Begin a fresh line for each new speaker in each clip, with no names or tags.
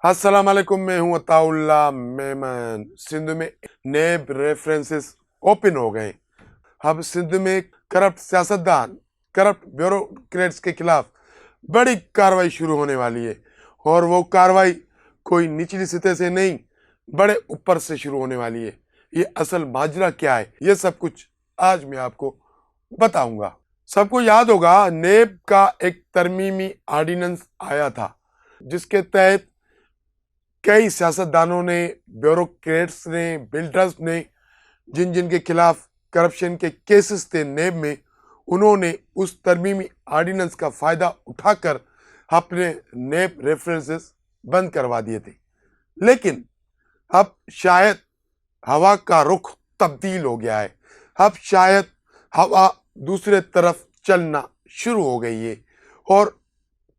अस्सलाम वालेकुम, मैं हूं अताउल्ला मेमन। सिंध में नेब रेफरेंसेस ओपन हो गए। अब सिंध में करप्ट सियासतदान, करप्ट ब्यूरोक्रेट्स के खिलाफ बड़ी कार्रवाई शुरू होने वाली है, और वो कार्रवाई कोई निचली सतह से नहीं, बड़े ऊपर से शुरू होने वाली है। ये असल माजरा क्या है, ये सब कुछ आज मैं आपको बताऊंगा। सबको याद होगा, नेब का एक तरमीमी ऑर्डिनेंस आया था, जिसके तहत कई सियासतदानों ने, ब्यूरोक्रेट्स ने, बिल्डर्स ने, जिन जिन के खिलाफ करप्शन के केसेस थे नेब में, उन्होंने उस तरमीमी ऑर्डिनेंस का फ़ायदा उठाकर अपने नेब रेफरेंसेस बंद करवा दिए थे। लेकिन अब शायद हवा का रुख तब्दील हो गया है। अब शायद हवा दूसरे तरफ चलना शुरू हो गई है, और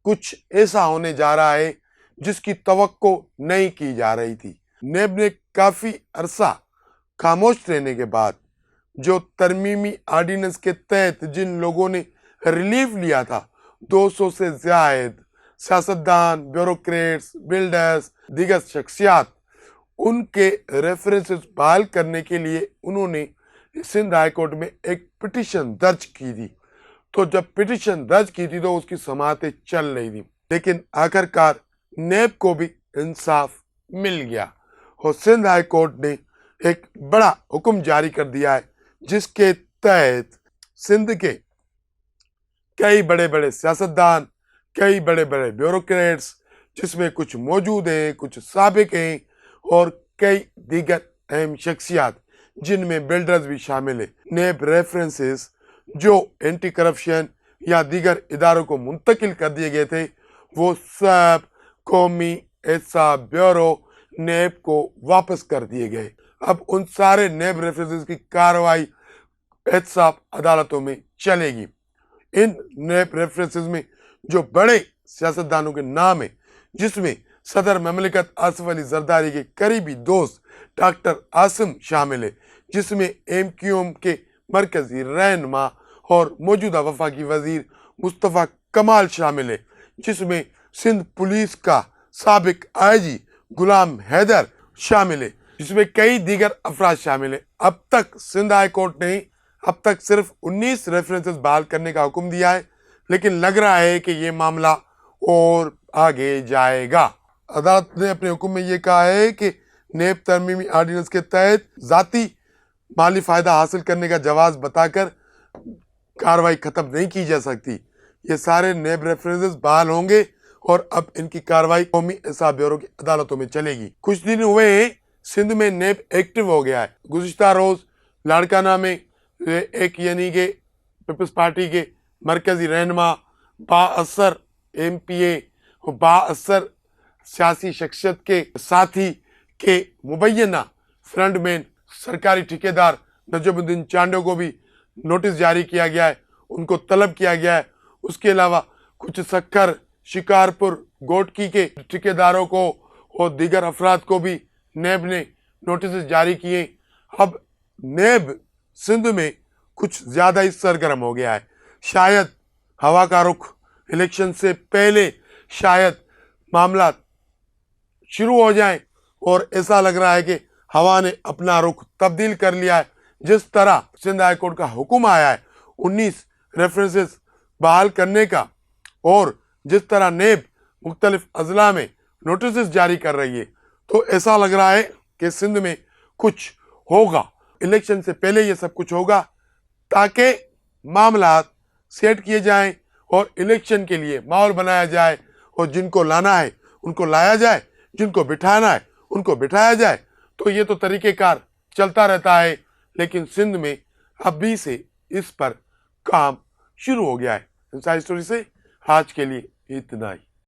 कुछ ऐसा होने जा रहा है जिसकी तवक्को नहीं की जा रही थी। नेब ने काफ़ी अरसा खामोश रहने के बाद जो तरमीमी ऑर्डिनेंस के तहत जिन लोगों ने रिलीफ लिया था, 200 से ज़ायद सियासतदान, ब्यूरोक्रेट्स, बिल्डर्स, दीगर शख्सियात, उनके रेफरेंसेस बहाल करने के लिए उन्होंने सिंध हाई कोर्ट में एक पिटीशन दर्ज की थी। तो जब पिटीशन दर्ज की थी तो उसकी समाअतें चल रही थी, लेकिन आखिरकार नेब को भी इंसाफ मिल गया, और सिंध हाई कोर्ट ने एक बड़ा हुक्म जारी कर दिया है, जिसके तहत सिंध के कई बड़े बड़े सियासतदान, कई बड़े बड़े ब्यूरोक्रेट्स, जिसमें कुछ मौजूद हैं, कुछ साबिक हैं, और कई दीगर अहम शख्सियात, जिनमें बिल्डर्स भी शामिल है, नेब रेफरेंसेस जो एंटी करप्शन या दीगर इदारों को मुंतकिल कर दिए गए थे, वो सब कौमी एहसाब ब्यूरो नेब को वापस कर दिए गए। अब उन सारे नेब रेफरेंसेस की कार्रवाई एहसाब अदालतों में चलेगी। इन नेब रेफरेंसेस में जो बड़े सियासतदानों के नाम है, जिसमें सदर ममलिकत आसिफ अली जरदारी के करीबी दोस्त डॉक्टर आसिम शामिल है, जिसमें MQM के मरकजी रहनुमा और मौजूदा वफाकी वजीर मुस्तफ़ा कमाल शामिल है, जिसमें सिंध पुलिस का साबिक IG गुलाम हैदर शामिल है, जिसमें कई दीगर अफराद शामिल है। अब तक सिंध हाई कोर्ट ने अब तक सिर्फ 19 रेफरेंसेस बहाल करने का हुक्म दिया है, लेकिन लग रहा है कि ये मामला और आगे जाएगा। अदालत ने अपने हुक्म में ये कहा है कि नेब तरमीमी ऑर्डिनेंस के तहत जाती माली फ़ायदा हासिल करने का जवाज़ बताकर कार्रवाई ख़त्म नहीं की जा सकती। ये सारे नेब रेफरेंसेस बहाल होंगे, और अब इनकी कार्रवाई कौमी एहसाब ब्यूरो की अदालतों में चलेगी। कुछ दिन हुए हैं, सिंध में नेब एक्टिव हो गया है। गुज़िश्ता रोज़ लाड़काना में एक यानी के पीपल्स पार्टी के मरकजी रहनुमा, बाअसर MPA और बाअसर सियासी शख्सियत के साथी के मुबैना फ्रंटमैन सरकारी ठेकेदार नजमुद्दीन चांडो को भी नोटिस जारी किया गया है, उनको तलब किया गया है। उसके अलावा कुछ सक्खर, शिकारपुर, गोटकी के ठेकेदारों को और दीगर अफराद को भी नेब ने नोटिस जारी किए। अब नेब सिंध में कुछ ज़्यादा ही सरगर्म हो गया है। शायद हवा का रुख इलेक्शन से पहले शायद मामला शुरू हो जाए, और ऐसा लग रहा है कि हवा ने अपना रुख तब्दील कर लिया है। जिस तरह सिंध हाई कोर्ट का हुक्म आया है 19 रेफरेंसेस बहाल करने का, और जिस तरह नेब मुख्तलिफ अजला में नोटिस जारी कर रही है, तो ऐसा लग रहा है कि सिंध में कुछ होगा। इलेक्शन से पहले ये सब कुछ होगा, ताकि मामला सेट किए जाएं और इलेक्शन के लिए माहौल बनाया जाए, और जिनको लाना है उनको लाया जाए, जिनको बिठाना है उनको बिठाया जाए। तो ये तो तरीक़ेकार चलता रहता है, लेकिन सिंध में अभी से इस पर काम शुरू हो गया है। इंसाइड स्टोरी से आज के लिए इतना ही।